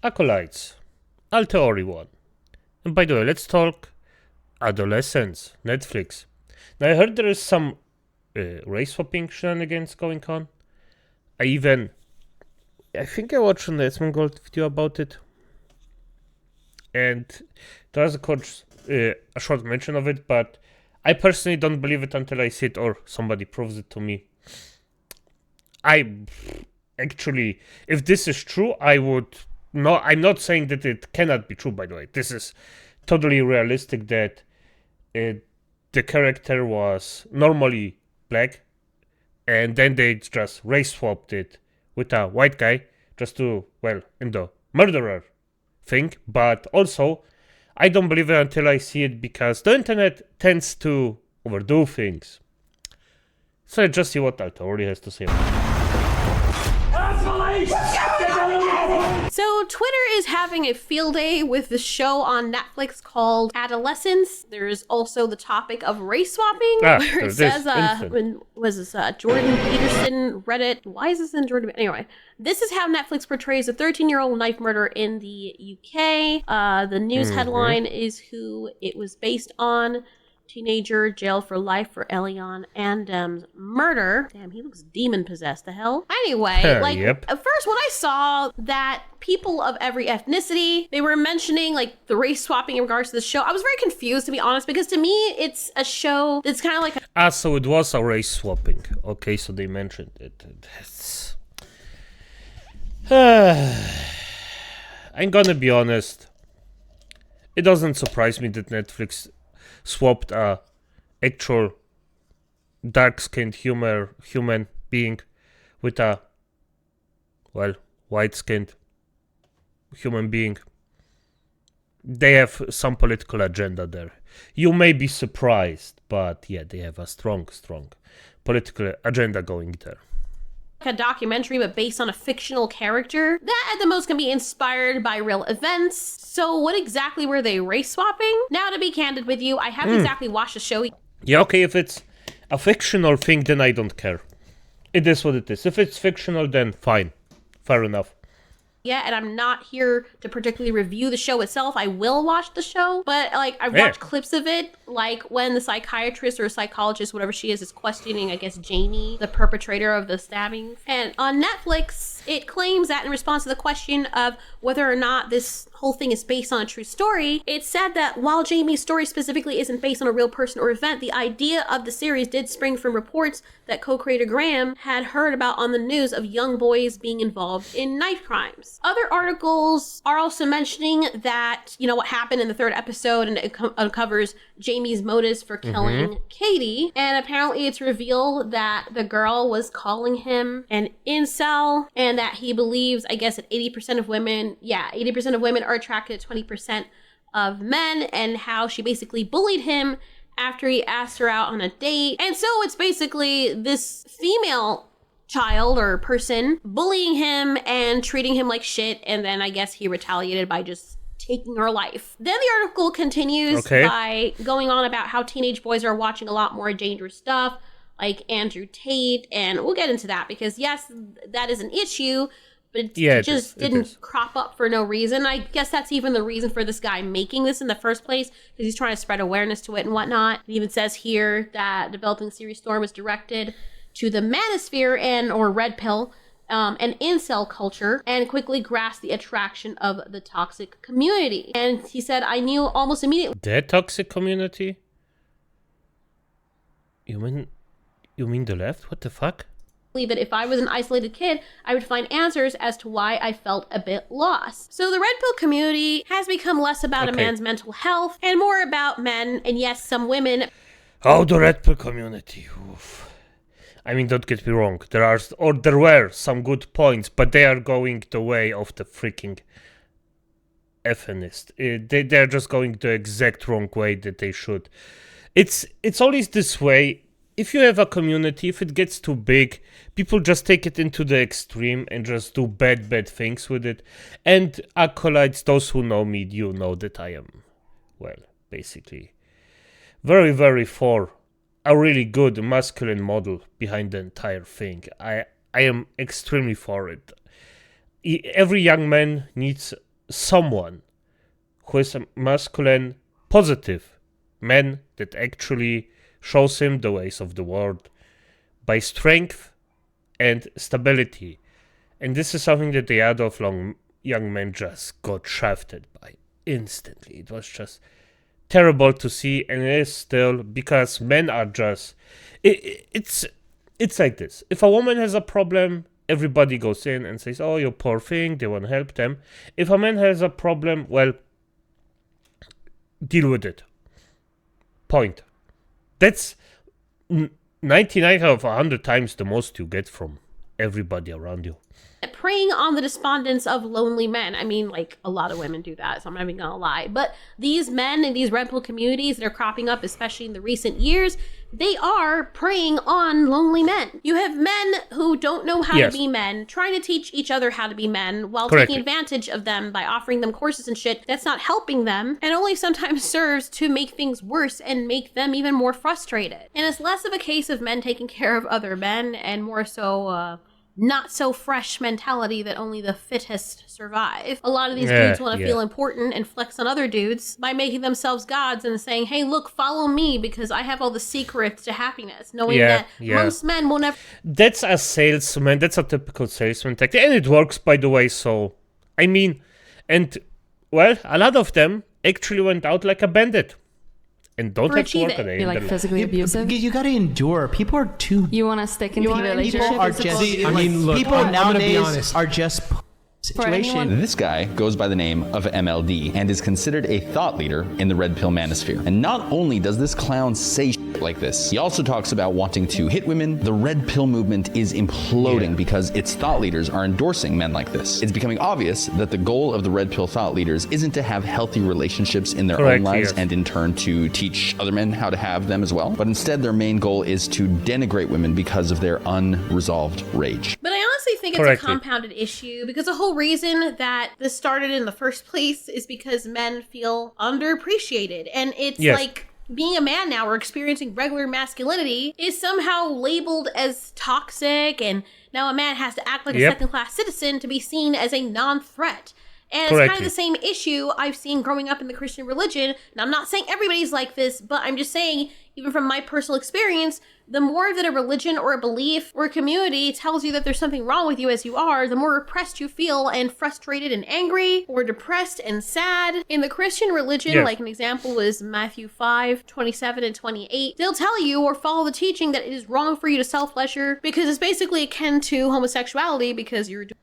Acolytes. I'll theory one. And by the way, let's talk Adolescence, Netflix. Now I heard there is some race swapping shenanigans going on. I think I watched an Esmond Gold video about it. And there's a short mention of it, but I personally don't believe it until I see it or somebody proves it to me. If this is true, I would not. I'm not saying that it cannot be true, by the way. This is totally realistic that the character was normally black, and then they just race swapped it with a white guy just to, in the murderer thing. But also, I don't believe it until I see it because the internet tends to overdo things. So let's just see what Altori has to say about it. So Twitter is having a field day with the show on Netflix called Adolescence. There's also the topic of race swapping, where it says, Jordan Peterson, Reddit. Why is this in Jordan? Anyway, this is how Netflix portrays a 13-year-old knife murder in the UK. The news headline is who it was based on. Teenager jailed for life for Elion Andem's murder. Damn, he looks demon-possessed. The hell? Anyway, Yep. At first when I saw that people of every ethnicity, they were mentioning, the race swapping in regards to the show, I was very confused, to be honest, because to me, it's a show that's kind of like so it was a race swapping. Okay, so they mentioned it. That's... I'm gonna be honest. It doesn't surprise me that Netflix swapped a actual dark-skinned human being with a white-skinned human being. They have some political agenda there. You may be surprised, but yeah, they have a strong political agenda going there. A documentary, but based on a fictional character that at the most can be inspired by real events. So what exactly were they race swapping? Now, to be candid with you, I haven't exactly watched the show. Yeah, okay, if it's a fictional thing, then I don't care. It is what it is. If it's fictional, then fine. Fair enough. Yeah, and I'm not here to particularly review the show itself. I will watch the show, but I've watched clips of it, when the psychiatrist or psychologist, whatever she is questioning, I guess, Jamie, the perpetrator of the stabbing. And on Netflix, it claims that in response to the question of whether or not this whole thing is based on a true story, it said that while Jamie's story specifically isn't based on a real person or event, the idea of the series did spring from reports that co-creator Graham had heard about on the news of young boys being involved in knife crimes. Other articles are also mentioning that, what happened in the third episode, and it uncovers Jamie's motives for killing Katie. And apparently it's revealed that the girl was calling him an incel, and that he believes, I guess, that 80% of women are attracted to 20% of men, and how she basically bullied him after he asked her out on a date. And so it's basically this female child or person bullying him and treating him like shit, and then I guess he retaliated by just taking her life. Then the article continues by going on about how teenage boys are watching a lot more dangerous stuff, like Andrew Tate, and we'll get into that because yes, that is an issue, but it just didn't crop up for no reason. I guess that's even the reason for this guy making this in the first place, because he's trying to spread awareness to it and whatnot. It even says here that developing the series Storm is directed to the manosphere or red pill and incel culture, and quickly grasped the attraction of the toxic community. And he said, I knew almost immediately. The toxic community? You mean the left? What the fuck? That if I was an isolated kid, I would find answers as to why I felt a bit lost. So the red pill community has become less about a man's mental health and more about men, and yes, some women. Oh, the red pill community. Oof. I mean, don't get me wrong. There were some good points, but they are going the way of the freaking effeminist. They're just going the exact wrong way that they should. It's always this way. If you have a community, if it gets too big, people just take it into the extreme and just do bad things with it. And acolytes, those who know me, you know that I am, basically very, very for a really good masculine model behind the entire thing. I am extremely for it. Every young man needs someone who is a masculine, positive man that actually shows him the ways of the world by strength and stability. And this is something that the Adolf young man just got shafted by instantly. It was just terrible to see, and it is still, because men are just... It's like this. If a woman has a problem, everybody goes in and says, oh, you poor thing, they want to help them. If a man has a problem, well, deal with it. Point. That's 99 out of 100 times the most you get from everybody around you. Preying on the despondence of lonely men. I mean, like, a lot of women do that, so I'm not even gonna lie. But these men in these red pill communities that are cropping up, especially in the recent years, they are preying on lonely men. You have men who don't know how to be men, trying to teach each other how to be men, while taking advantage of them by offering them courses and shit that's not helping them, and only sometimes serves to make things worse and make them even more frustrated. And it's less of a case of men taking care of other men, and more so, not so fresh mentality that only the fittest survive. A lot of these dudes want to feel important and flex on other dudes by making themselves gods and saying, hey, look, follow me because I have all the secrets to happiness, knowing that most men will never... That's a salesman. That's a typical salesman tactic. And it works, by the way, so... I mean, and, well, a lot of them actually went out like a bandit. And don't have to work on it. You're like physically abusive. You gotta endure. People are too. You want to stick in the relationship. People are just. I mean, look, people nowadays are just. Situation. This guy goes by the name of MLD and is considered a thought leader in the red pill manosphere. And not only does this clown say shit like this, he also talks about wanting to hit women. The red pill movement is imploding because its thought leaders are endorsing men like this. It's becoming obvious that the goal of the red pill thought leaders isn't to have healthy relationships in their own lives and in turn to teach other men how to have them as well. But instead their main goal is to denigrate women because of their unresolved rage. But I honestly think it's a compounded issue because the whole reason that this started in the first place is because men feel underappreciated. And it's like being a man now or experiencing regular masculinity is somehow labeled as toxic, and now a man has to act like a second-class citizen to be seen as a non-threat. And it's kind of the same issue I've seen growing up in the Christian religion. Now, I'm not saying everybody's like this, but I'm just saying, even from my personal experience, the more that a religion or a belief or a community tells you that there's something wrong with you as you are, the more repressed you feel and frustrated and angry or depressed and sad. In the Christian religion, like an example was Matthew 5:27 and 28, they'll tell you or follow the teaching that it is wrong for you to self-pleasure because it's basically akin to homosexuality because you're doing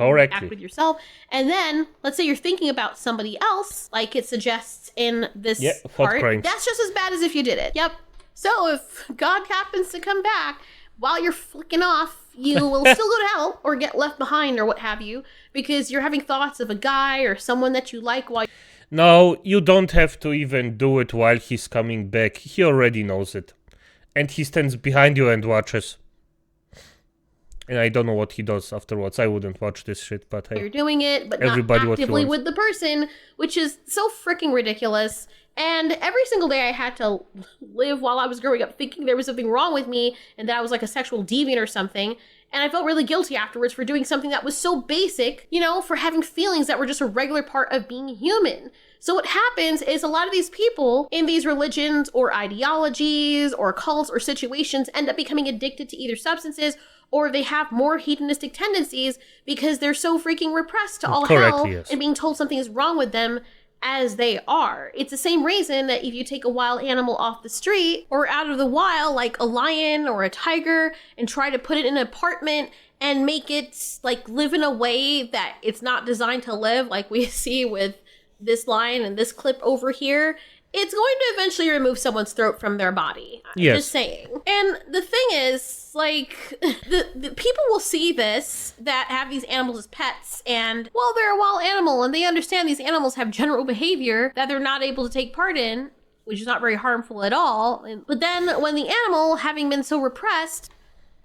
act with yourself. And then, let's say you're thinking about somebody else, like it suggests in this part, that's just as bad as if you did it. Yep. So if God happens to come back while you're flicking off, you will still go to hell or get left behind or what have you, because you're having thoughts of a guy or someone that you like while... No, you don't have to even do it while he's coming back. He already knows it. And he stands behind you and watches. And I don't know what he does afterwards. I wouldn't watch this shit, but hey. You're doing it, but not actively with the person, which is so freaking ridiculous. And every single day I had to live while I was growing up thinking there was something wrong with me and that I was like a sexual deviant or something. And I felt really guilty afterwards for doing something that was so basic, you know, for having feelings that were just a regular part of being human. So what happens is a lot of these people in these religions or ideologies or cults or situations end up becoming addicted to either substances or they have more hedonistic tendencies because they're so freaking repressed to all hell and being told something is wrong with them as they are. It's the same reason that if you take a wild animal off the street or out of the wild, like a lion or a tiger, and try to put it in an apartment and make it like live in a way that it's not designed to live, like we see with this lion and this clip over here, it's going to eventually remove someone's throat from their body. Just saying. And the thing is, like, the people will see this, that have these animals as pets, and, well, they're a wild animal, and they understand these animals have general behavior that they're not able to take part in, which is not very harmful at all. But then when the animal, having been so repressed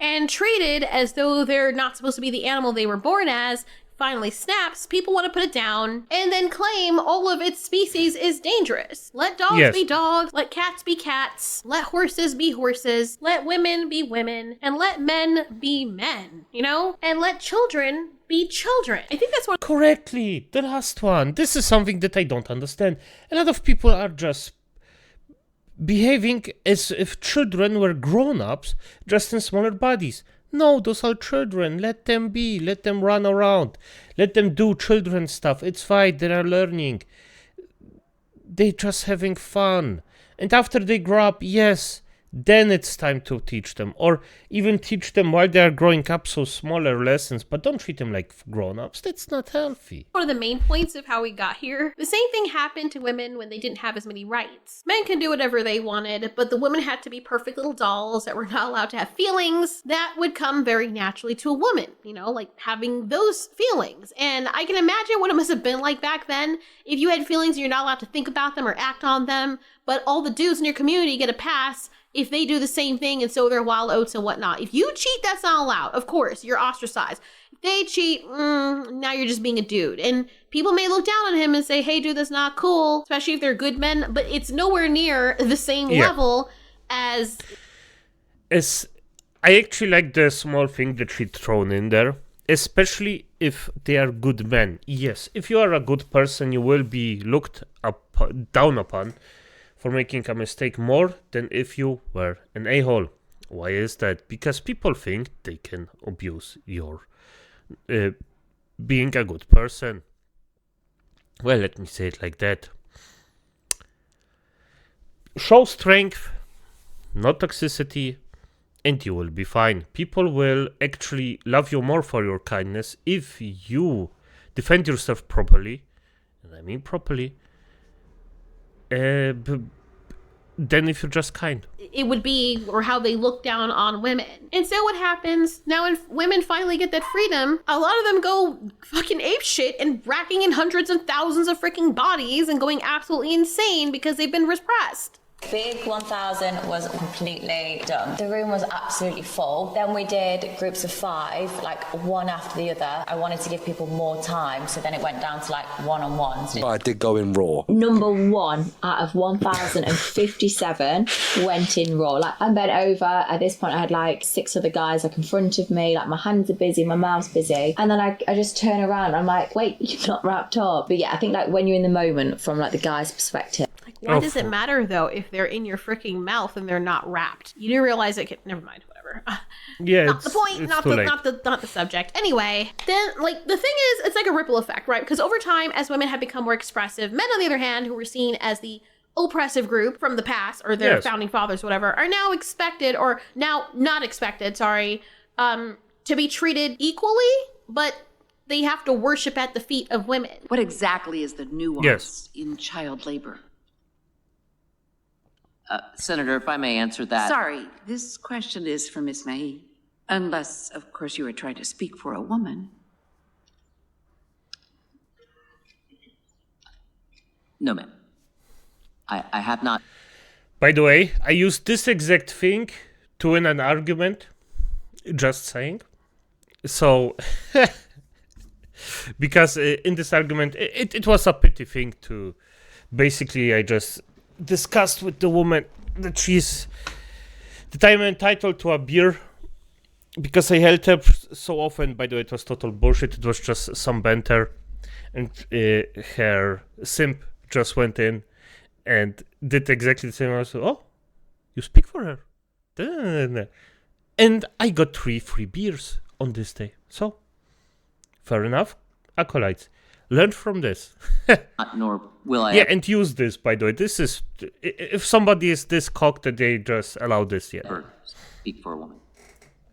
and treated as though they're not supposed to be the animal they were born as, finally snaps, people want to put it down and then claim all of its species is dangerous. Let dogs be dogs, let cats be cats, let horses be horses, let women be women, and let men be men, you know? And let children be children. I think that's what... Correctly, the last one. This is something that I don't understand. A lot of people are just behaving as if children were grown-ups, just in smaller bodies. No, those are children. Let them be. Let them run around. Let them do children stuff. It's fine. They are learning. They're just having fun. And after they grow up, yes, then it's time to teach them. Or even teach them while they are growing up, so smaller lessons. But don't treat them like grown-ups. That's not healthy. One of the main points of how we got here. The same thing happened to women when they didn't have as many rights. Men can do whatever they wanted, but the women had to be perfect little dolls that were not allowed to have feelings that would come very naturally to a woman, you know, like having those feelings. And I can imagine what it must have been like back then if you had feelings and you're not allowed to think about them or act on them, but all the dudes in your community get a pass if they do the same thing and sow their wild oats and whatnot. If you cheat, that's not allowed. Of course, you're ostracized. If they cheat, now you're just being a dude. And people may look down on him and say, hey, dude, that's not cool, especially if they're good men, but it's nowhere near the same level as... I actually like the small thing that she thrown in there, especially if they are good men. Yes, if you are a good person, you will be looked down upon for making a mistake more than if you were an a-hole. Why is that? Because people think they can abuse your being a good person. Well, let me say it like that. Show strength, not toxicity, and you will be fine. People will actually love you more for your kindness if you defend yourself properly, and I mean properly, than if you're just kind. It would be, or how they look down on women. And so what happens now when women finally get that freedom, a lot of them go fucking ape shit and racking in hundreds and thousands of freaking bodies and going absolutely insane because they've been repressed. Big 1000 was completely done. The room was absolutely full. Then we did groups of 5, like one after the other. I wanted to give people more time, so then it went down to like one-on-ones. I did go in raw. Number 1 out of 1,057 went in raw. Like, I bent over. At this point, I had like 6 other guys like in front of me. Like, my hands are busy, my mouth's busy. And then I just turn around. I'm like, wait, you're not wrapped up. But yeah, I think like when you're in the moment from like the guy's perspective. Why does it matter, though, if they're in your freaking mouth and they're not wrapped? You do realize it can... Never mind, whatever. Yeah, not the point, not the subject. Anyway, then, like, the thing is, it's like a ripple effect, right? Because over time, as women have become more expressive, men, on the other hand, who were seen as the oppressive group from the past, or their founding fathers, whatever, are now expected, or now not expected, to be treated equally, but they have to worship at the feet of women. What exactly is the nuance in child labor? Senator, if I may answer that. Sorry, this question is for Ms. Mahi. Unless, of course, you are trying to speak for a woman. No, ma'am. I have not. By the way, I used this exact thing to win an argument. Just saying. So, because in this argument, it was a petty thing to... Basically, I just... discussed with the woman that I'm entitled to a beer because I held up so often. By the way, it was total bullshit. It was just some banter, and her simp just went in and did exactly the same. I was like, oh, you speak for her, and I got 3 free beers on this day. So fair enough, acolytes. Learn from this. Nor will I. Yeah, and use this, by the way. This is... If somebody is this cocked that they just allow this, Speak for a woman.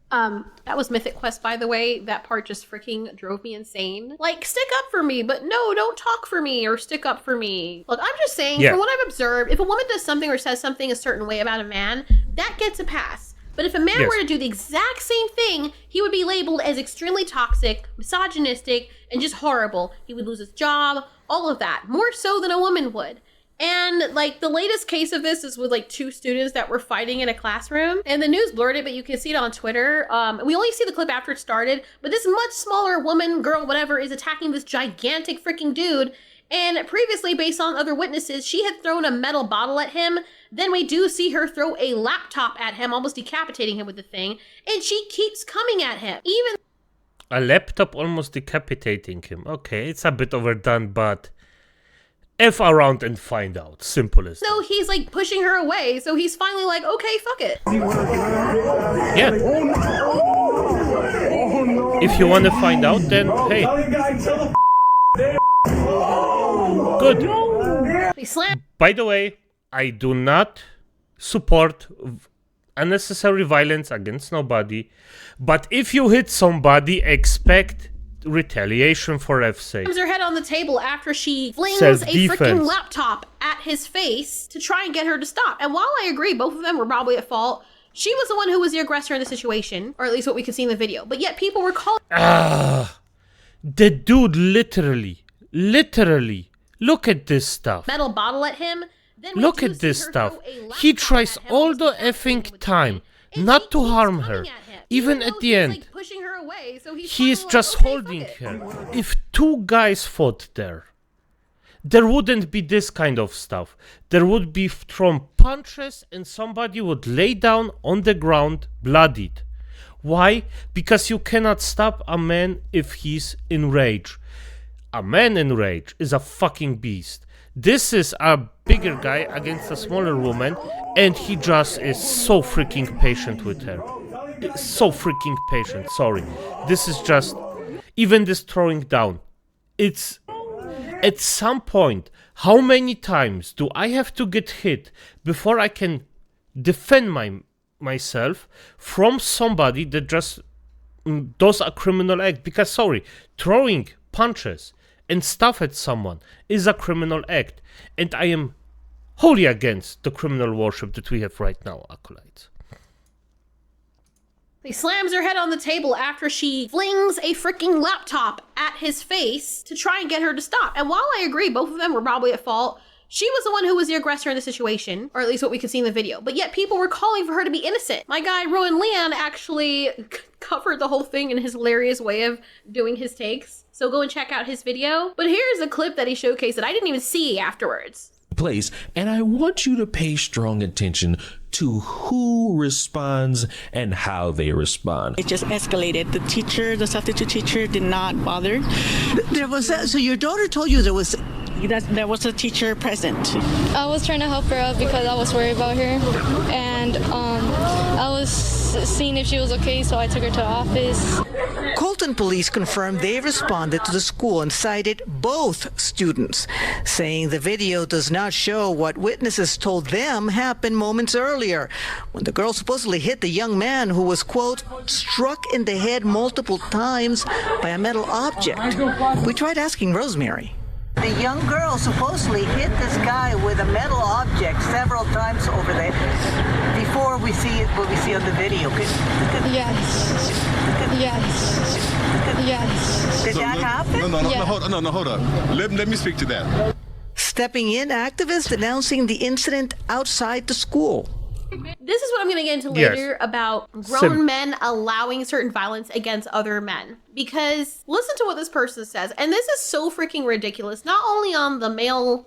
That was Mythic Quest, by the way. That part just freaking drove me insane. Like, stick up for me, but no, don't talk for me or stick up for me. Look, I'm just saying, from what I've observed, if a woman does something or says something a certain way about a man, that gets a pass. But if a man were to do the exact same thing, he would be labeled as extremely toxic, misogynistic, and just horrible. He would lose his job, all of that, more so than a woman would. And like the latest case of this is with like 2 students that were fighting in a classroom, and the news blurred it, but you can see it on Twitter. We only see the clip after it started, but this much smaller woman, girl, whatever, is attacking this gigantic freaking dude. And previously, based on other witnesses, she had thrown a metal bottle at him. Then we do see her throw a laptop at him, almost decapitating him with the thing. And she keeps coming at him. Even a laptop almost decapitating him. Okay, it's a bit overdone, but F around and find out. Simple as so he's like pushing her away. So he's finally like, okay, fuck it. Yeah. If you want to find out, then hey. Good. By the way, I do not support unnecessary violence against nobody, but if you hit somebody, expect retaliation for F's sake. Her head on the table after she flings a freaking laptop at his face to try and get her to stop. And while I agree both of them were probably at fault, she was the one who was the aggressor in the situation, or at least what we could see in the video. But yet people were calling the dude literally, look at this stuff. Metal bottle at him. Then look at this stuff. He tries all the effing time not to harm her. Even at the end, like pushing her away, so he is just holding her. If 2 guys fought there wouldn't be this kind of stuff. There would be thrown punches and somebody would lay down on the ground bloodied. Why? Because you cannot stop a man if he's in rage. A man in rage is a fucking beast. This is a bigger guy against a smaller woman, and he just is so freaking patient with her. So freaking patient, sorry. This is just, even this throwing down. It's, at some point, how many times do I have to get hit before I can defend myself from somebody that just does a criminal act? Because, sorry, throwing punches and stuff at someone is a criminal act, and I am wholly against the criminal worship that we have right now, acolytes. He slams her head on the table after she flings a freaking laptop at his face to try and get her to stop. And while I agree both of them were probably at fault, she was the one who was the aggressor in the situation, or at least what we could see in the video. But yet people were calling for her to be innocent. My guy, Rowan Leon, actually covered the whole thing in his hilarious way of doing his takes. So go and check out his video. But here's a clip that he showcased that I didn't even see afterwards. Place, and I want you to pay strong attention to who responds and how they respond. It just escalated. The substitute teacher did not bother. There was that, so your daughter told you there was a teacher present. I was trying to help her up because I was worried about her, and I was seeing if she was okay, so I took her to the office. Colton police confirmed they responded to the school and cited both students, saying the video does not show what witnesses told them happened moments earlier, when the girl supposedly hit the young man who was, quote, struck in the head multiple times by a metal object. We tried asking Rosemary. The young girl supposedly hit this guy with a metal object several times over there before we see it, what we see on the video. Yes. Did that happen? No, hold up. Let me speak to that. Stepping in, activists denouncing the incident outside the school. This is what I'm going to get into later about grown men allowing certain violence against other men. Because listen to what this person says. And this is so freaking ridiculous. Not only on the male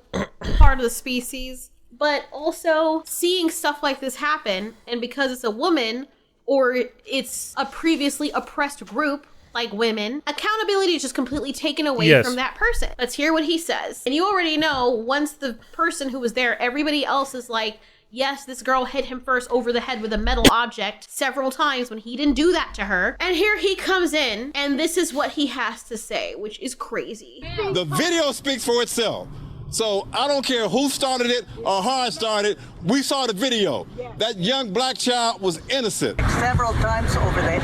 part of the species, but also seeing stuff like this happen. And because it's a woman or it's a previously oppressed group, like women, accountability is just completely taken away from that person. Let's hear what he says. And you already know, once the person who was there, everybody else is like, yes, this girl hit him first over the head with a metal object several times when he didn't do that to her. And here he comes in, and this is what he has to say, which is crazy. The video speaks for itself. So I don't care who started it or how it started. We saw the video. That young black child was innocent. Several times over there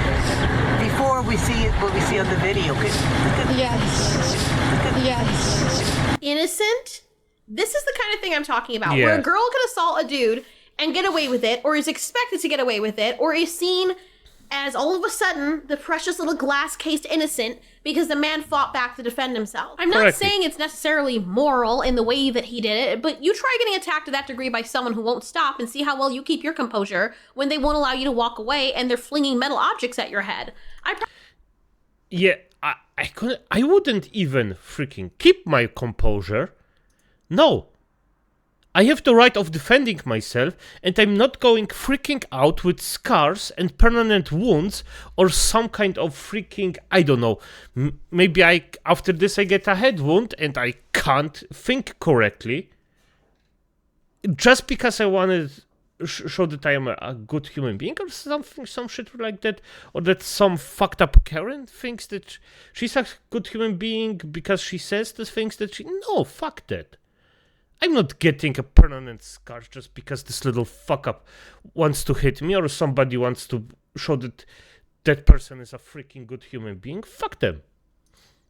before we see it, what we see on the video. Yes. Innocent? This is the kind of thing I'm talking about, where a girl can assault a dude and get away with it, or is expected to get away with it, or is seen as all of a sudden the precious little glass-cased innocent because the man fought back to defend himself. I'm not saying it's necessarily moral in the way that he did it, but you try getting attacked to that degree by someone who won't stop and see how well you keep your composure when they won't allow you to walk away and they're flinging metal objects at your head. I wouldn't even freaking keep my composure. No. I have the right of defending myself, and I'm not going freaking out with scars and permanent wounds or some kind of freaking, I don't know, maybe after this I get a head wound and I can't think correctly. Just because I wanted to show that I am a good human being or something, some shit like that, or that some fucked up Karen thinks that she's a good human being because she says the things that she... No, fuck that. I'm not getting a permanent scar just because this little fuck up wants to hit me or somebody wants to show that that person is a freaking good human being. Fuck them.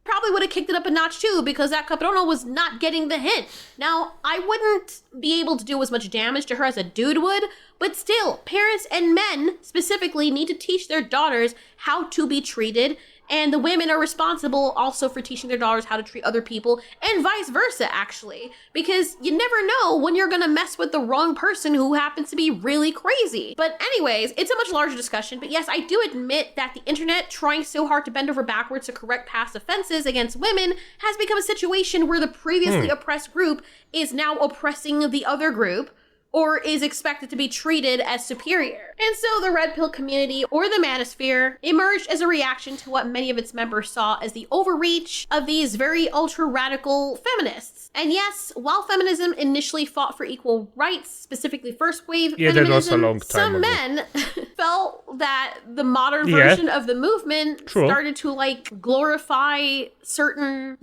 Probably would have kicked it up a notch too because that Caprona was not getting the hint. Now, I wouldn't be able to do as much damage to her as a dude would, but still, parents and men specifically need to teach their daughters how to be treated, and the women are responsible also for teaching their daughters how to treat other people, and vice versa, actually. Because you never know when you're gonna mess with the wrong person who happens to be really crazy. But anyways, it's a much larger discussion, but yes, I do admit that the internet trying so hard to bend over backwards to correct past offenses against women has become a situation where the previously oppressed group is now oppressing the other group, or is expected to be treated as superior. And so the Red Pill community, or the manosphere, emerged as a reaction to what many of its members saw as the overreach of these very ultra-radical feminists. And yes, while feminism initially fought for equal rights, specifically first wave feminism, that was a long time some ago. Men felt that the modern version of the movement started to like glorify certain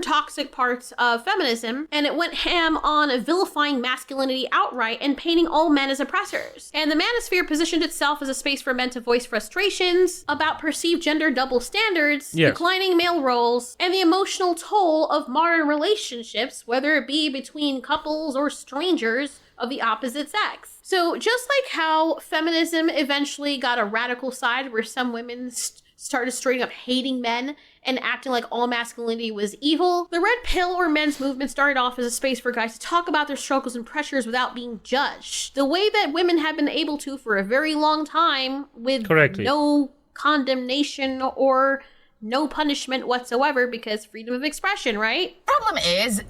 toxic parts of feminism, and it went ham on vilifying masculinity outright and painting all men as oppressors. And the manosphere positioned itself as a space for men to voice frustrations about perceived gender double standards, declining male roles, and the emotional toll of modern relationships, whether it be between couples or strangers of the opposite sex. So just like how feminism eventually got a radical side where some women started straight up hating men and acting like all masculinity was evil, the Red Pill or men's movement started off as a space for guys to talk about their struggles and pressures without being judged, the way that women have been able to for a very long time with no condemnation or no punishment whatsoever, because freedom of expression, right? Problem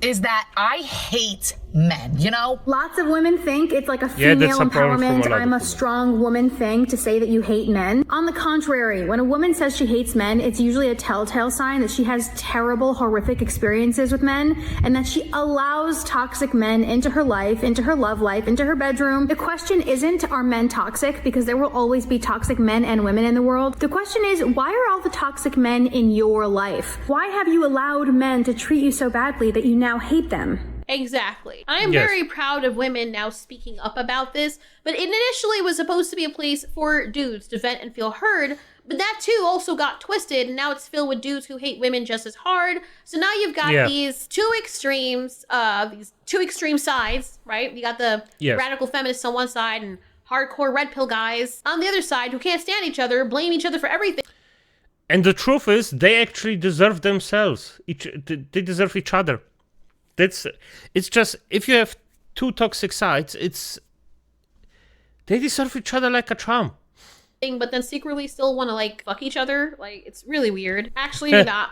is that I hate men, you know? Lots of women think it's like a female empowerment, I'm a strong woman thing to say that you hate men. On the contrary, when a woman says she hates men, it's usually a telltale sign that she has terrible, horrific experiences with men, and that she allows toxic men into her life, into her love life, into her bedroom. The question isn't, are men toxic? Because there will always be toxic men and women in the world. The question is, why are all the toxic men in your life? Why have you allowed men to treat you so badly that you now hate them? Exactly. I am very proud of women now speaking up about this, but it initially was supposed to be a place for dudes to vent and feel heard, but that too also got twisted, and now it's filled with dudes who hate women just as hard. So now you've got these two extreme sides, right? You got the radical feminists on one side and hardcore red pill guys on the other side who can't stand each other, blame each other for everything. And the truth is, they actually deserve themselves. They deserve each other. It's just, if you have two toxic sides, they deserve each other like a charm. But then secretly still want to like fuck each other. Like, it's really weird. Actually, it's not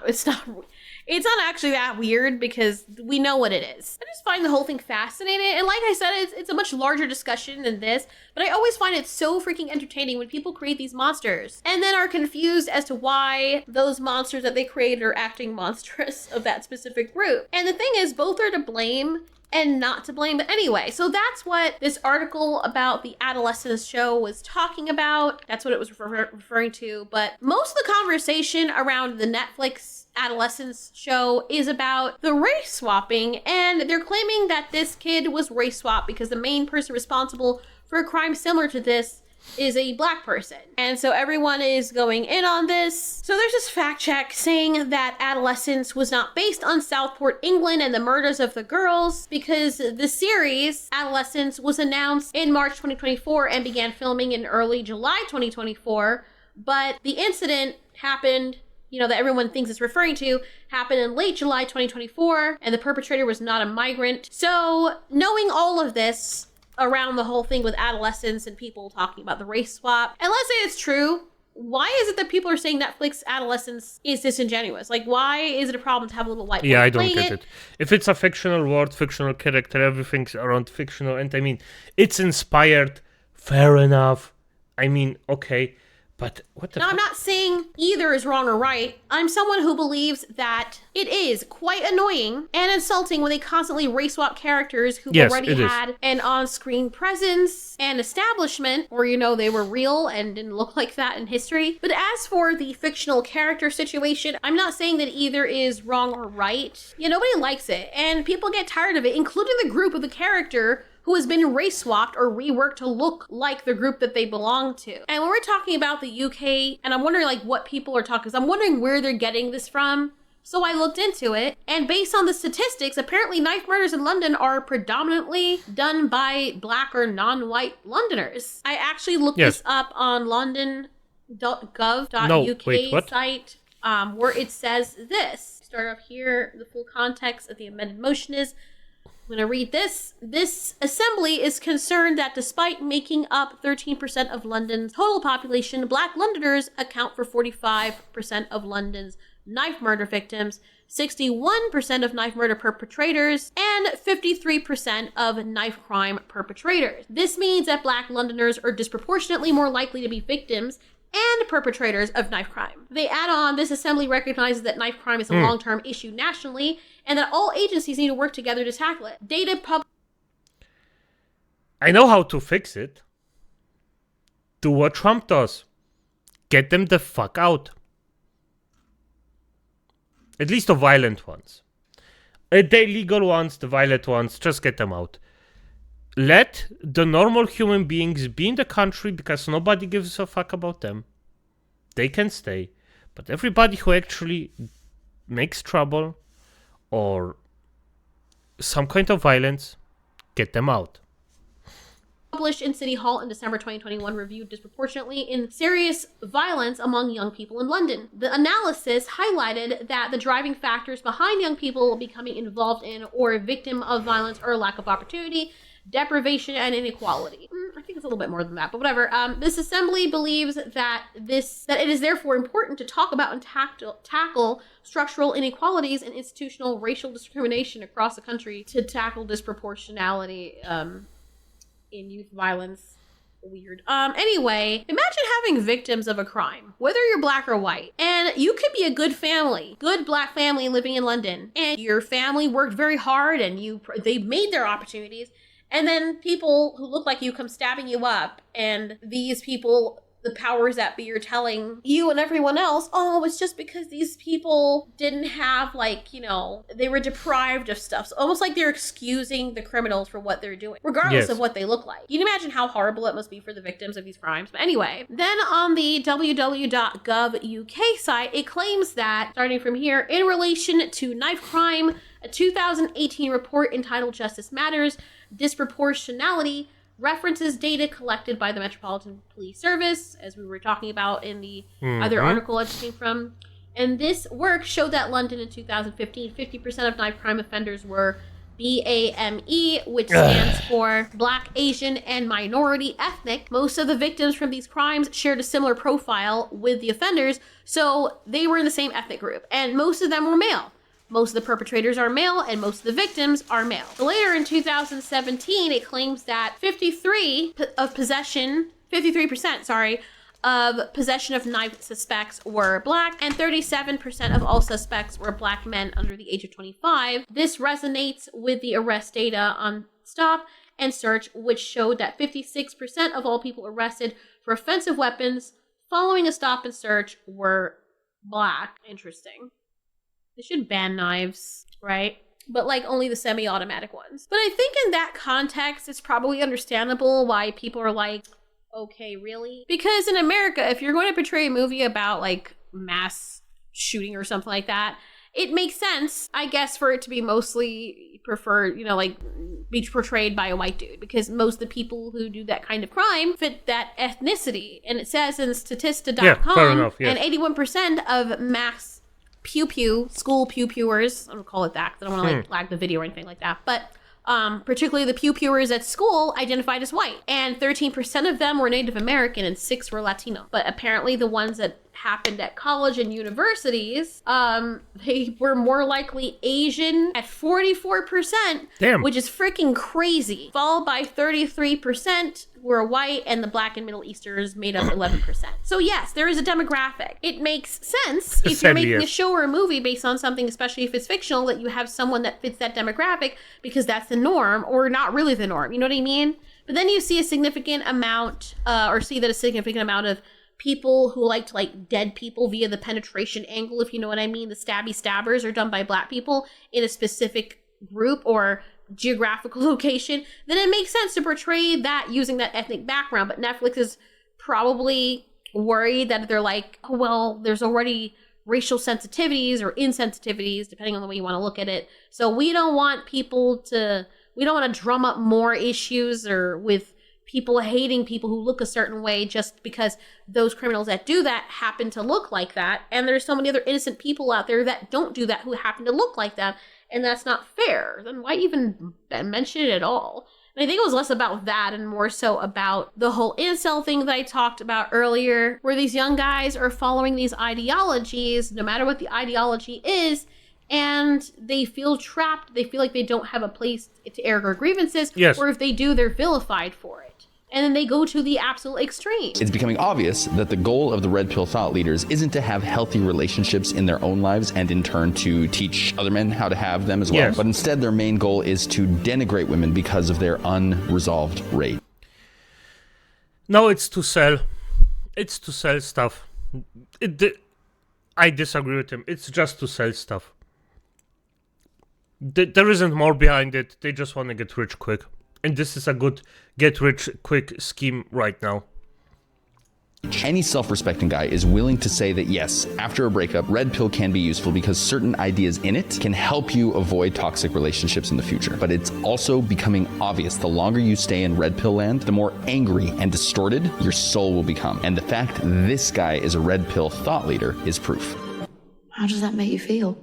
actually that weird because we know what it is. I just find the whole thing fascinating. And like I said, it's a much larger discussion than this, but I always find it so freaking entertaining when people create these monsters and then are confused as to why those monsters that they created are acting monstrous of that specific group. And the thing is, both are to blame and not to blame. But anyway, so that's what this article about the Adolescence show was talking about. That's what it was referring to. But most of the conversation around the Netflix Adolescence show is about the race swapping, and they're claiming that this kid was race swapped because the main person responsible for a crime similar to this is a black person. And so everyone is going in on this. So there's this fact check saying that Adolescence was not based on Southport, England and the murders of the girls, because the series Adolescence was announced in March 2024 and began filming in early July 2024. But the incident happened, that everyone thinks it's referring to, happened in late July 2024, and the perpetrator was not a migrant. So knowing all of this around the whole thing with Adolescence and people talking about the race swap, and let's say it's true, why is it that people are saying Netflix Adolescence is disingenuous? Like, why is it a problem to have a little white boy I don't playing get it. If it's a fictional world, fictional character, everything's around fictional, and I mean, it's inspired, fair enough. I mean, okay. But what the Now, I'm not saying either is wrong or right. I'm someone who believes that it is quite annoying and insulting when they constantly race swap characters who already had an on-screen presence and establishment, or, they were real and didn't look like that in history. But as for the fictional character situation, I'm not saying that either is wrong or right. Nobody likes it, and people get tired of it, including the group of the character who has been race swapped or reworked to look like the group that they belong to. And when we're talking about the UK, and I'm wondering what people are talking, because I'm wondering where they're getting this from. So I looked into it, and based on the statistics, apparently knife murders in London are predominantly done by black or non-white Londoners. I actually looked this up on london.gov.uk site, where it says this. Start off here, the full context of the amended motion is, I'm going to read this. This assembly is concerned that despite making up 13% of London's total population, black Londoners account for 45% of London's knife murder victims, 61% of knife murder perpetrators, and 53% of knife crime perpetrators. This means that black Londoners are disproportionately more likely to be victims and perpetrators of knife crime. They add on, this assembly recognizes that knife crime is a long-term issue nationally, and that all agencies need to work together to tackle it. I know how to fix it. Do what Trump does. Get them the fuck out. At least the violent ones. The illegal ones, the violent ones, just get them out. Let the normal human beings be in the country because nobody gives a fuck about them. They can stay. But everybody who actually makes trouble or some kind of violence, get them out. Published in City Hall in December 2021 reviewed disproportionately in serious violence among young people in London. The analysis highlighted that the driving factors behind young people becoming involved in or a victim of violence are lack of opportunity, deprivation, and inequality. I think it's a little bit more than that, but whatever. This assembly believes that it is therefore important to talk about and tackle structural inequalities and institutional racial discrimination across the country to tackle disproportionality in youth violence. Weird. Anyway, imagine having victims of a crime, whether you're black or white, and you could be a good black family living in London, and your family worked very hard and they made their opportunities. And then people who look like you come stabbing you up, and these people, the powers that be, are telling you and everyone else, oh, it's just because these people didn't have, they were deprived of stuff. So almost like they're excusing the criminals for what they're doing, regardless of what they look like. You can imagine how horrible it must be for the victims of these crimes. But anyway, then on the www.gov.uk site, it claims that, starting from here, in relation to knife crime, a 2018 report entitled Justice Matters, Disproportionality references data collected by the Metropolitan Police Service, as we were talking about in the other article it came from. And this work showed that London in 2015, 50% of knife crime offenders were BAME, which stands for Black, Asian, and Minority Ethnic. Most of the victims from these crimes shared a similar profile with the offenders, so they were in the same ethnic group, and most of them were male. Most of the perpetrators are male, and most of the victims are male. Later in 2017, it claims that 53% of possession of knife suspects were black, and 37% of all suspects were black men under the age of 25. This resonates with the arrest data on Stop and Search, which showed that 56% of all people arrested for offensive weapons following a stop and search were black. Interesting. They should ban knives, right? But only the semi-automatic ones. But I think in that context, it's probably understandable why people are like, okay, really? Because in America, if you're going to portray a movie about like mass shooting or something like that, it makes sense, I guess, for it to be mostly preferred, like be portrayed by a white dude, because most of the people who do that kind of crime fit that ethnicity. And it says in Statista.com, fair enough, yes. And 81% of mass school pew-pewers, I don't call it that because I don't want to lag the video or anything like that, but particularly the pew-pewers at school identified as white. And 13% of them were Native American and 6 were Latino. But apparently the ones that happened at college and universities, they were more likely Asian at 44%. Damn. Which is freaking crazy. Followed by 33% were white, and the Black and Middle Easterners made up 11%. So yes, there is a demographic. It makes sense if you're making a show or a movie based on something, especially if it's fictional, that you have someone that fits that demographic, because that's the norm, or not really the norm. You know what I mean? But then you see a significant amount, of people who like to like dead people via the penetration angle, if you know what I mean. The stabby stabbers are done by Black people in a specific group or geographical location. Then it makes sense to portray that using that ethnic background. But Netflix is probably worried that they're like, oh, well, there's already racial sensitivities or insensitivities, depending on the way you want to look at it. So we don't want to drum up more issues or with people hating people who look a certain way just because those criminals that do that happen to look like that. And there's so many other innocent people out there that don't do that who happen to look like that. And that's not fair. Then why even mention it at all? And I think it was less about that and more so about the whole incel thing that I talked about earlier, where these young guys are following these ideologies, no matter what the ideology is, and they feel trapped. They feel like they don't have a place to air their grievances, or if they do, they're vilified for it. And then they go to the absolute extreme. It's becoming obvious that the goal of the Red Pill thought leaders isn't to have healthy relationships in their own lives and in turn to teach other men how to have them as well. But instead their main goal is to denigrate women because of their unresolved rape. No, it's to sell. It's to sell stuff. I disagree with him. It's just to sell stuff. There isn't more behind it. They just want to get rich quick. And this is a good get-rich-quick scheme right now. Any self-respecting guy is willing to say that yes, after a breakup, Red Pill can be useful because certain ideas in it can help you avoid toxic relationships in the future. But it's also becoming obvious the longer you stay in Red Pill land, the more angry and distorted your soul will become. And the fact this guy is a Red Pill thought leader is proof. How does that make you feel?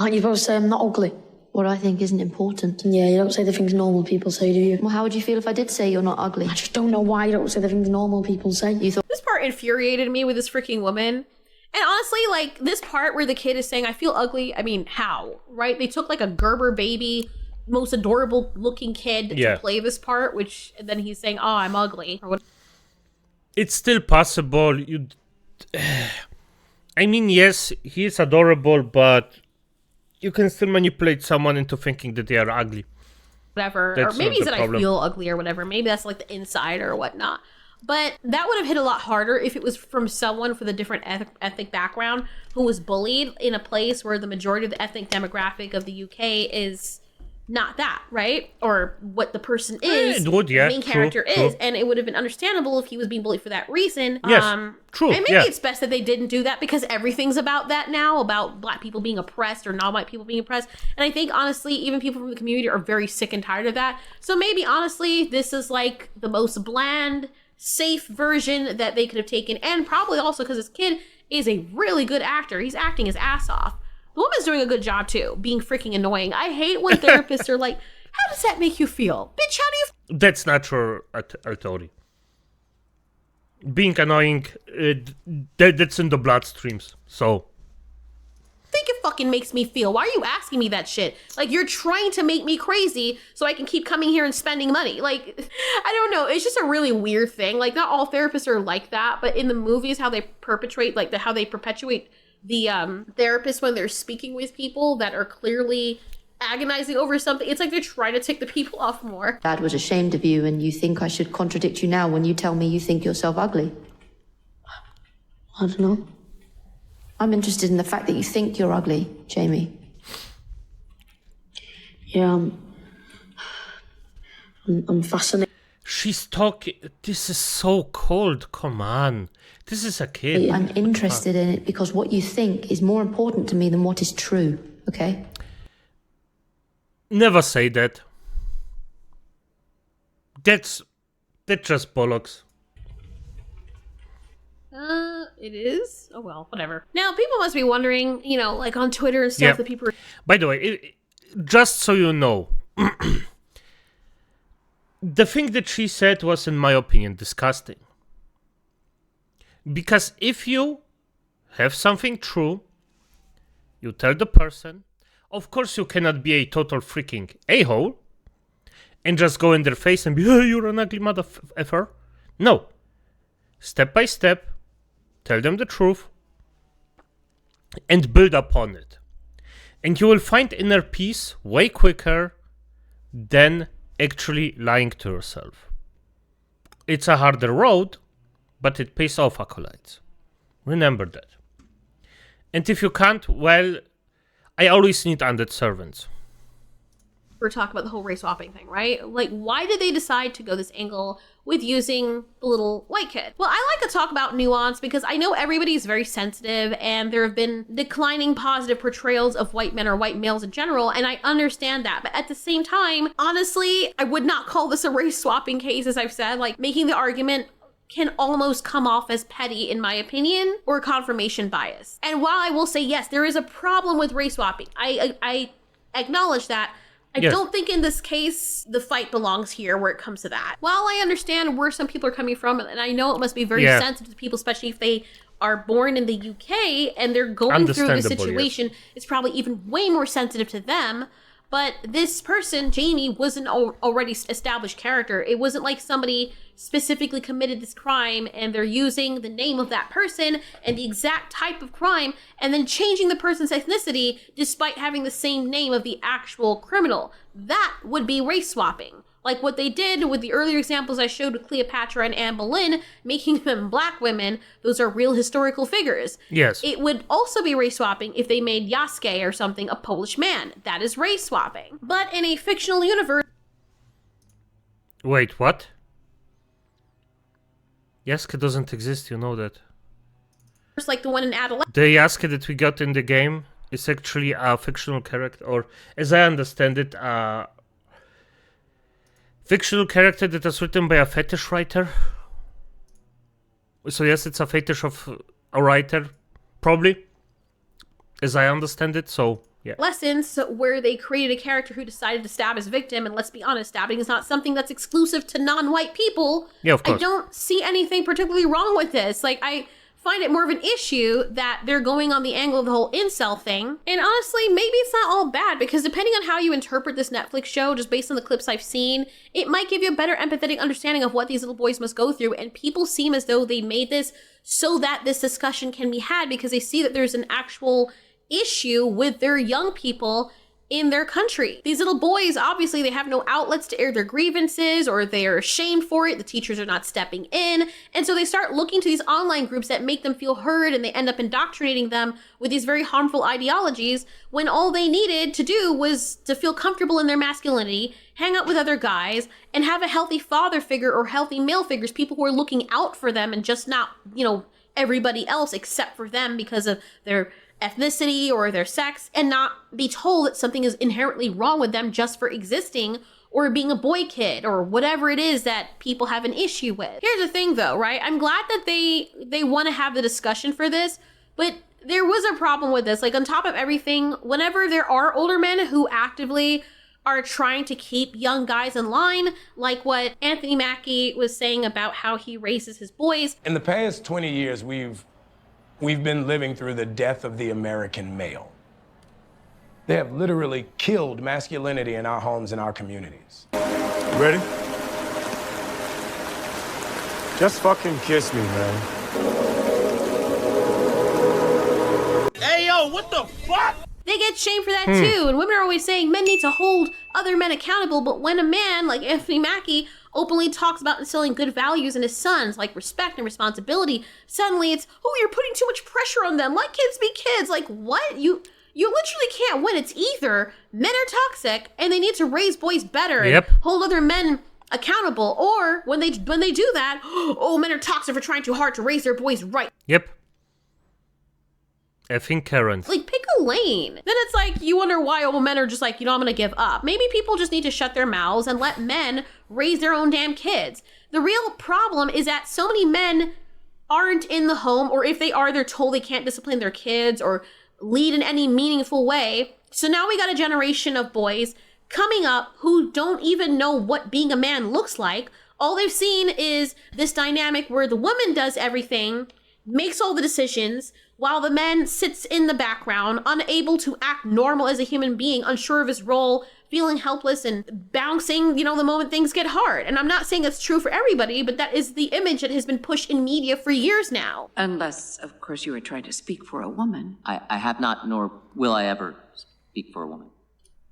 Aren't you supposed to say I'm not ugly? What I think isn't important. Yeah, you don't say the things normal people say, do you? Well, how would you feel if I did say you're not ugly? I just don't know why you don't say the things normal people say. You thought this part infuriated me with this freaking woman. And honestly, like, this part where the kid is saying, I feel ugly, I mean, how? Right? They took, like, a Gerber baby, most adorable looking kid to play this part, and then he's saying, oh, I'm ugly. Or what? It's still possible. I mean, yes, he is adorable, but you can still manipulate someone into thinking that they are ugly. Whatever. Or maybe he said I feel ugly or whatever. Maybe that's like the inside or whatnot. But that would have hit a lot harder if it was from someone with a different ethnic background who was bullied in a place where the majority of the ethnic demographic of the UK is not that, right? Or what the person is, the main character is. And it would have been understandable if he was being bullied for that reason. Yes, true. And maybe it's best that they didn't do that because everything's about that now, about Black people being oppressed or non-white people being oppressed. And I think, honestly, even people from the community are very sick and tired of that. So maybe, honestly, this is like the most bland, safe version that they could have taken. And probably also because this kid is a really good actor. He's acting his ass off. The woman's doing a good job, too, being freaking annoying. I hate when therapists are like, how does that make you feel? Bitch, how do you... That's not true, Artori. Being annoying, that's in the bloodstreams, so... I think it fucking makes me feel. Why are you asking me that shit? Like, you're trying to make me crazy so I can keep coming here and spending money. Like, I don't know. It's just a really weird thing. Like, not all therapists are like that, but in the movies, how they perpetuate the therapists when they're speaking with people that are clearly agonizing over something. It's like they're trying to tick the people off more. Dad was ashamed of you and you think I should contradict you now when you tell me you think yourself ugly? I don't know. I'm interested in the fact that you think you're ugly, Jamie. Yeah, I'm fascinated. She's talking. This is so cold. Come on. This is a kid. I'm interested in it because what you think is more important to me than what is true, okay? Never say that. That's just bollocks. It is? Oh well, whatever. Now, people must be wondering, like on Twitter and stuff, that people are... By the way, just so you know, the thing that she said was, in my opinion, disgusting. Because if you have something true, you tell the person, of course you cannot be a total freaking a-hole, and just go in their face and be, oh, you're an ugly motherfucker. No. Step by step, tell them the truth, and build upon it. And you will find inner peace way quicker than actually lying to yourself. It's a harder road, but it pays off, acolytes. Remember that. And if you can't, well, I always need undead servants. We're talking about the whole race swapping thing, right? Like, why did they decide to go this angle with using the little white kid? Well, I like to talk about nuance because I know everybody's very sensitive and there have been declining positive portrayals of white men or white males in general, and I understand that. But at the same time, honestly, I would not call this a race swapping case, as I've said. Like, making the argument can almost come off as petty, in my opinion, or confirmation bias. And while I will say, yes, there is a problem with race swapping, I acknowledge that. I don't think in this case, the fight belongs here where it comes to that. While I understand where some people are coming from, and I know it must be very sensitive to people, especially if they are born in the UK and they're going through the situation, it's probably even way more sensitive to them. But this person, Jamie, was an already established character. It wasn't like somebody specifically committed this crime and they're using the name of that person and the exact type of crime and then changing the person's ethnicity despite having the same name of the actual criminal. That would be race swapping. Like what they did with the earlier examples I showed with Cleopatra and Anne Boleyn, making them black women. Those are real historical figures. Yes. It would also be race swapping if they made Yasuke or something a Polish man. That is race swapping. But in a fictional universe... Wait, what? Yasuke doesn't exist, you know that. Like the one in Adolescence. The Yasuke that we got in the game is actually a fictional character, or as I understand it, fictional character that was written by a fetish writer. So yes, it's a fetish of a writer, probably, as I understand it, so yeah. Lessons where they created a character who decided to stab his victim, and let's be honest, stabbing is not something that's exclusive to non-white people. Yeah, of course. I don't see anything particularly wrong with this. Like, I find it more of an issue that they're going on the angle of the whole incel thing. And honestly, maybe it's not all bad, because depending on how you interpret this Netflix show, just based on the clips I've seen, it might give you a better empathetic understanding of what these little boys must go through. And people seem as though they made this so that this discussion can be had, because they see that there's an actual issue with their young people in their country. These little boys, obviously, they have no outlets to air their grievances, or they're ashamed for it. The teachers are not stepping in. And so they start looking to these online groups that make them feel heard, and they end up indoctrinating them with these very harmful ideologies when all they needed to do was to feel comfortable in their masculinity, hang out with other guys, and have a healthy father figure or healthy male figures, people who are looking out for them and just not, everybody else except for them because of their ethnicity or their sex, and not be told that something is inherently wrong with them just for existing or being a boy kid or whatever it is that people have an issue with. Here's the thing though, right? I'm glad that they want to have the discussion for this, but there was a problem with this. Like, on top of everything, whenever there are older men who actively are trying to keep young guys in line, like what Anthony Mackie was saying about how he raises his boys. In the past 20 years, we've been living through the death of the American male. They have literally killed masculinity in our homes and our communities. Ready? Just fucking kiss me, man. Hey, yo, what the fuck? They get shamed for that too, and women are always saying men need to hold other men accountable, but when a man like Anthony Mackie openly talks about instilling good values in his sons, like respect and responsibility, suddenly it's, oh, you're putting too much pressure on them. Let kids be kids. Like, what? You literally can't win. It's either men are toxic and they need to raise boys better and hold other men accountable. Or when they do that, oh, men are toxic for trying too hard to raise their boys right. Yep. I think Karen. Like, pick a lane. Then it's like, you wonder why all men are just like, I'm going to give up. Maybe people just need to shut their mouths and let men raise their own damn kids. The real problem is that so many men aren't in the home, or if they are, they're told they can't discipline their kids or lead in any meaningful way. So now we got a generation of boys coming up who don't even know what being a man looks like. All they've seen is this dynamic where the woman does everything, makes all the decisions, while the man sits in the background, unable to act normal as a human being, unsure of his role, feeling helpless and bouncing, the moment things get hard. And I'm not saying that's true for everybody, but that is the image that has been pushed in media for years now. Unless, of course, you were trying to speak for a woman. I have not, nor will I ever speak for a woman.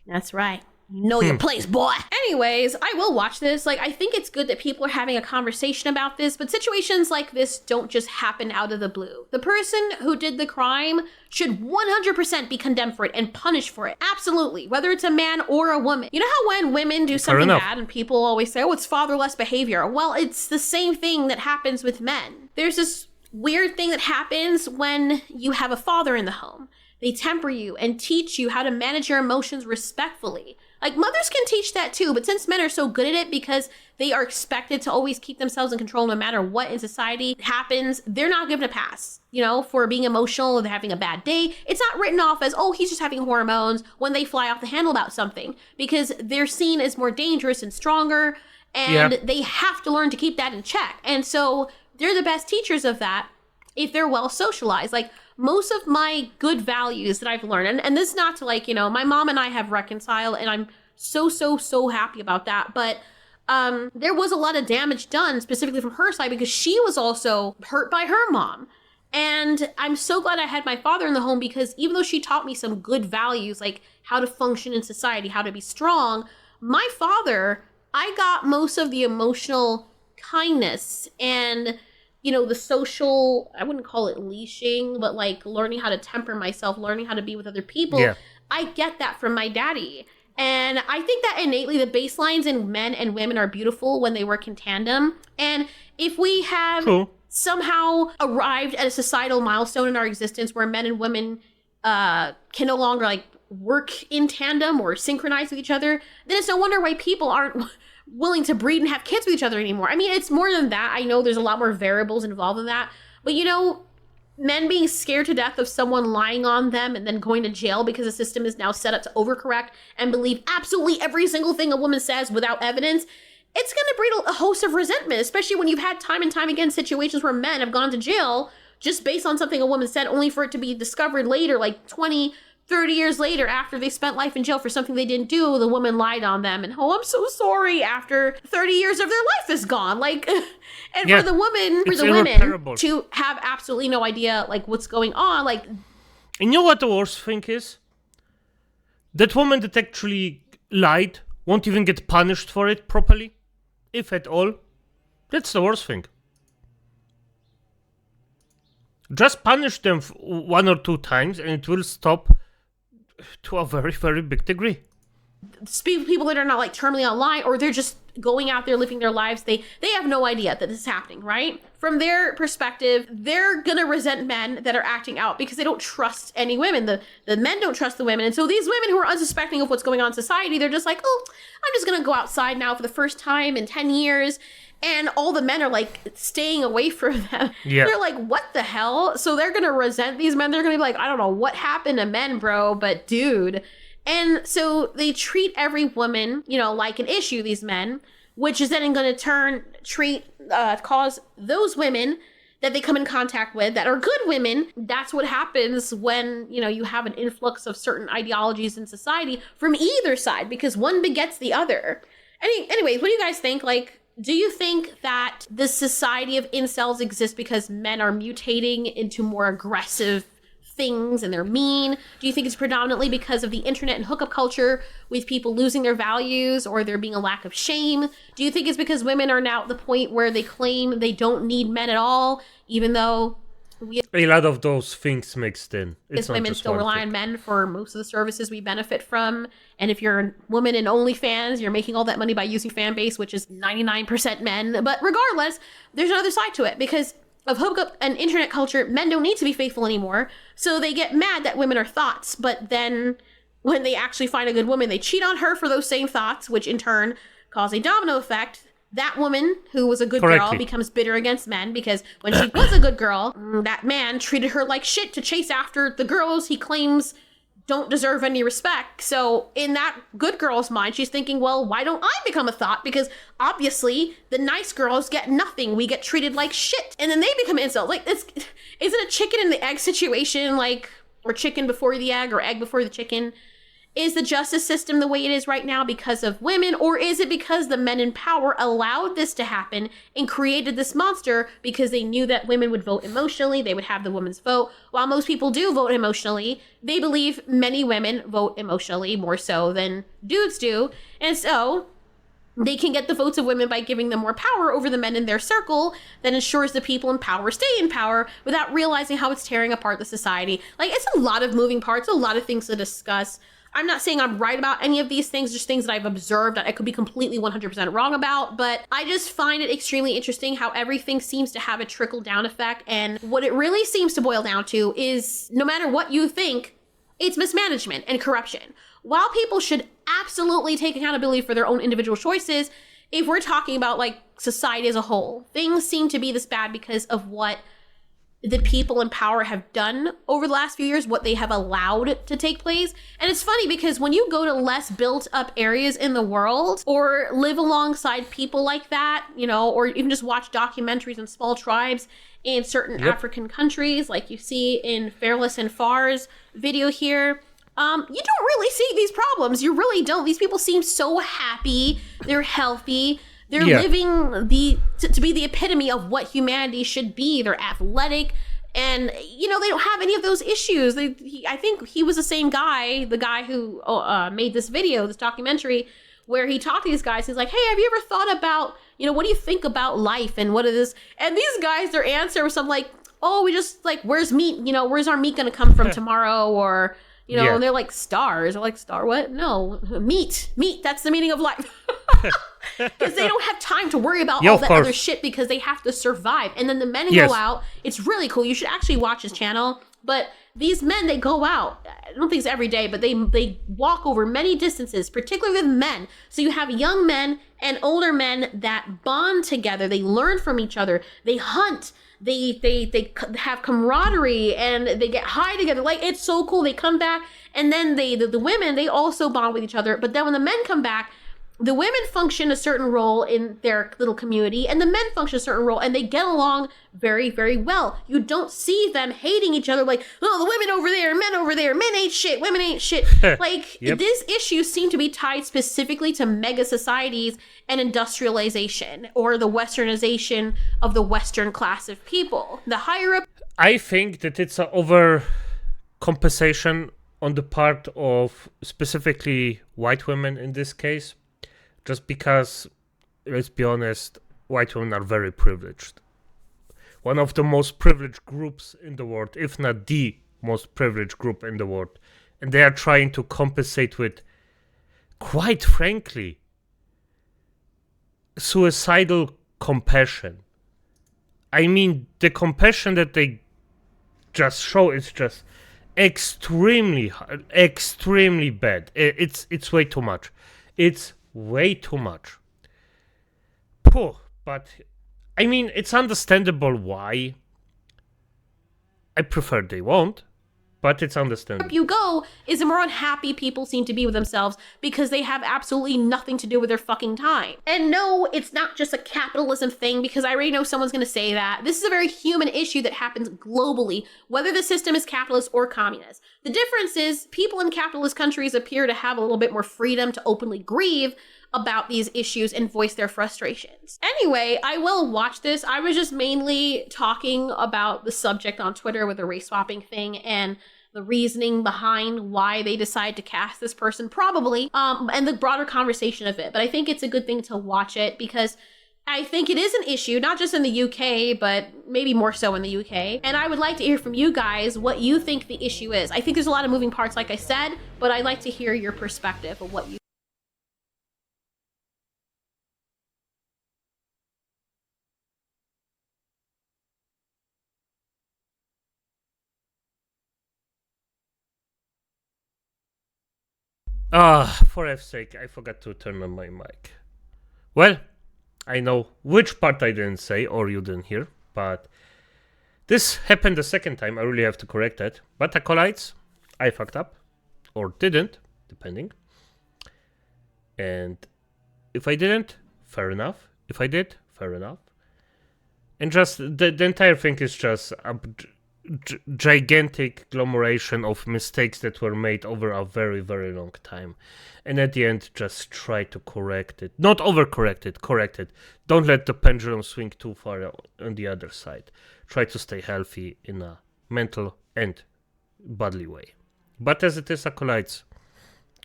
That's right. Know your place, boy. Anyways, I will watch this. Like, I think it's good that people are having a conversation about this, but situations like this don't just happen out of the blue. The person who did the crime should 100% be condemned for it and punished for it. Absolutely. Whether it's a man or a woman. You know how when women do something bad and people always say, oh, it's fatherless behavior. Well, it's the same thing that happens with men. There's this weird thing that happens when you have a father in the home. They temper you and teach you how to manage your emotions respectfully. Like, mothers can teach that too, but since men are so good at it because they are expected to always keep themselves in control no matter what in society happens, they're not given a pass, for being emotional or having a bad day. It's not written off as, oh, he's just having hormones when they fly off the handle about something, because they're seen as more dangerous and stronger, and they have to learn to keep that in check. And so they're the best teachers of that if they're well socialized. Like, most of my good values that I've learned, and this is not to my mom and I have reconciled, and I'm so happy about that. But there was a lot of damage done specifically from her side because she was also hurt by her mom. And I'm so glad I had my father in the home, because even though she taught me some good values, like how to function in society, how to be strong, my father, I got most of the emotional kindness and the social, I wouldn't call it leashing, but like learning how to temper myself, learning how to be with other people. Yeah. I get that from my daddy. And I think that innately the baselines in men and women are beautiful when they work in tandem. And if we have somehow arrived at a societal milestone in our existence where men and women can no longer work in tandem or synchronize with each other, then it's no wonder why people aren't willing to breed and have kids with each other anymore. I mean, it's more than that. I know there's a lot more variables involved in that. But men being scared to death of someone lying on them and then going to jail because the system is now set up to overcorrect and believe absolutely every single thing a woman says without evidence, it's going to breed a host of resentment, especially when you've had time and time again situations where men have gone to jail just based on something a woman said, only for it to be discovered later, like 20, 30 years later, after they spent life in jail for something they didn't do, the woman lied on them, and I'm so sorry, after 30 years of their life is gone. For the women to have absolutely no idea what's going on. And you know what the worst thing is? That woman that actually lied won't even get punished for it properly, if at all. That's the worst thing. Just punish them 1 or 2 times and it will stop to a very, very big degree. People that are not terminally online, or they're just going out there living their lives, they have no idea that this is happening, right? From their perspective, they're gonna resent men that are acting out because they don't trust any women. The men don't trust the women, and so these women who are unsuspecting of what's going on in society, they're just like, oh, I'm just gonna go outside now for the first time in 10 years. And all the men are staying away from them. Yeah. They're like, what the hell? So they're going to resent these men. They're going to be like, I don't know what happened to men, bro, but dude. And so they treat every woman, like an issue, these men, which is then going to cause those women that they come in contact with that are good women. That's what happens when, you have an influx of certain ideologies in society from either side, because one begets the other. Anyways, what do you guys think? Do you think that the society of incels exists because men are mutating into more aggressive things and they're mean? Do you think it's predominantly because of the internet and hookup culture with people losing their values or there being a lack of shame? Do you think it's because women are now at the point where they claim they don't need men at all, even though a lot of those things mixed in. It's women still rely on men for most of the services we benefit from. And if you're a woman in OnlyFans, you're making all that money by using fan base, which is 99% men. But regardless, there's another side to it because of hookup and internet culture, men don't need to be faithful anymore. So they get mad that women are thoughts. But then when they actually find a good woman, they cheat on her for those same thoughts, which in turn cause a domino effect. That woman who was a good girl becomes bitter against men because when she was a good girl, that man treated her like shit to chase after the girls he claims don't deserve any respect. So in that good girl's mind, she's thinking, well, why don't I become a thought? Because obviously the nice girls get nothing. We get treated like shit. And then they become incels. Like, is it a chicken and the egg situation? Like, or chicken before the egg or egg before the chicken? Is the justice system the way it is right now because of women, or is it because the men in power allowed this to happen and created this monster because they knew that women would vote emotionally, they would have the women's vote? While most people do vote emotionally, they believe many women vote emotionally more so than dudes do. And so they can get the votes of women by giving them more power over the men in their circle that ensures the people in power stay in power without realizing how it's tearing apart the society. Like, it's a lot of moving parts, a lot of things to discuss. I'm not saying I'm right about any of these things, just things that I've observed that I could be completely 100% wrong about, but I just find it extremely interesting how everything seems to have a trickle-down effect, and what it really seems to boil down to is, no matter what you think, it's mismanagement and corruption. While people should absolutely take accountability for their own individual choices, if we're talking about, like, society as a whole, things seem to be this bad because of what the people in power have done over the last few years, what they have allowed to take place. And it's funny because when you go to less built up areas in the world or live alongside people like that, you know, or even just watch documentaries in small tribes in certain African countries, like you see in Fearless and Far's video here, you don't really see these problems. You really don't. These people seem so happy. They're healthy. They're living to be the epitome of what humanity should be. They're athletic, and you know they don't have any of those issues. I think he was the same guy, the guy who made this video, this documentary, where he talked to these guys. He's like, "Hey, have you ever thought about, you know, what do you think about life and what it is?" And these guys, their answer was something like, "Oh, we just like, where's meat? You know, where's our meat gonna come from tomorrow?" Or you know, and they're like, stars. They're like, star what? No, meat. That's the meaning of life. Because they don't have time to worry about all that other shit because they have to survive. And then the men go out. It's really cool. You should actually watch his channel. But these men, they go out. I don't think it's every day, but they walk over many distances, particularly with men. So you have young men and older men that bond together. They learn from each other. They hunt. They have camaraderie and they get high together. Like, it's so cool. They come back and then the women, they also bond with each other. But then when the men come back, the women function a certain role in their little community and the men function a certain role, and they get along very, very well. You don't see them hating each other like, oh, the women over there, men ain't shit, women ain't shit. Like, these issues seem to be tied specifically to mega societies and industrialization or the westernization of the Western class of people. The higher up... I think that it's an overcompensation on the part of specifically white women in this case. Just because, let's be honest, white women are very privileged. One of the most privileged groups in the world, if not the most privileged group in the world. And they are trying to compensate with, quite frankly, suicidal compassion. I mean, the compassion that they just show is just extremely bad. It's way too much. It's way too much. But I mean, it's understandable why. I prefer they won't, but it's understandable. You go is the more unhappy people seem to be with themselves because they have absolutely nothing to do with their fucking time. And no, it's not just a capitalism thing, because I already know someone's going to say that. This is a very human issue that happens globally, whether the system is capitalist or communist. The difference is people in capitalist countries appear to have a little bit more freedom to openly grieve about these issues and voice their frustrations. Anyway, I will watch this. I was just mainly talking about the subject on Twitter with the race swapping thing and the reasoning behind why they decide to cast this person, probably, and the broader conversation of it. But I think it's a good thing to watch it because I think it is an issue, not just in the UK, but maybe more so in the UK. And I would like to hear from you guys what you think the issue is. I think there's a lot of moving parts, like I said, but I'd like to hear your perspective of what you For F's sake, I forgot to turn on my mic. Well, I know which part I didn't say or you didn't hear, but this happened the second time. I really have to correct that. But acolytes, I fucked up. Or didn't, depending. And if I didn't, fair enough. If I did, fair enough. And just the entire thing is just a gigantic agglomeration of mistakes that were made over a very, very long time. And at the end, just try to correct it. Not overcorrect it, correct it. Don't let the pendulum swing too far on the other side. Try to stay healthy in a mental and bodily way. But as it is, acolytes,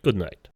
good night.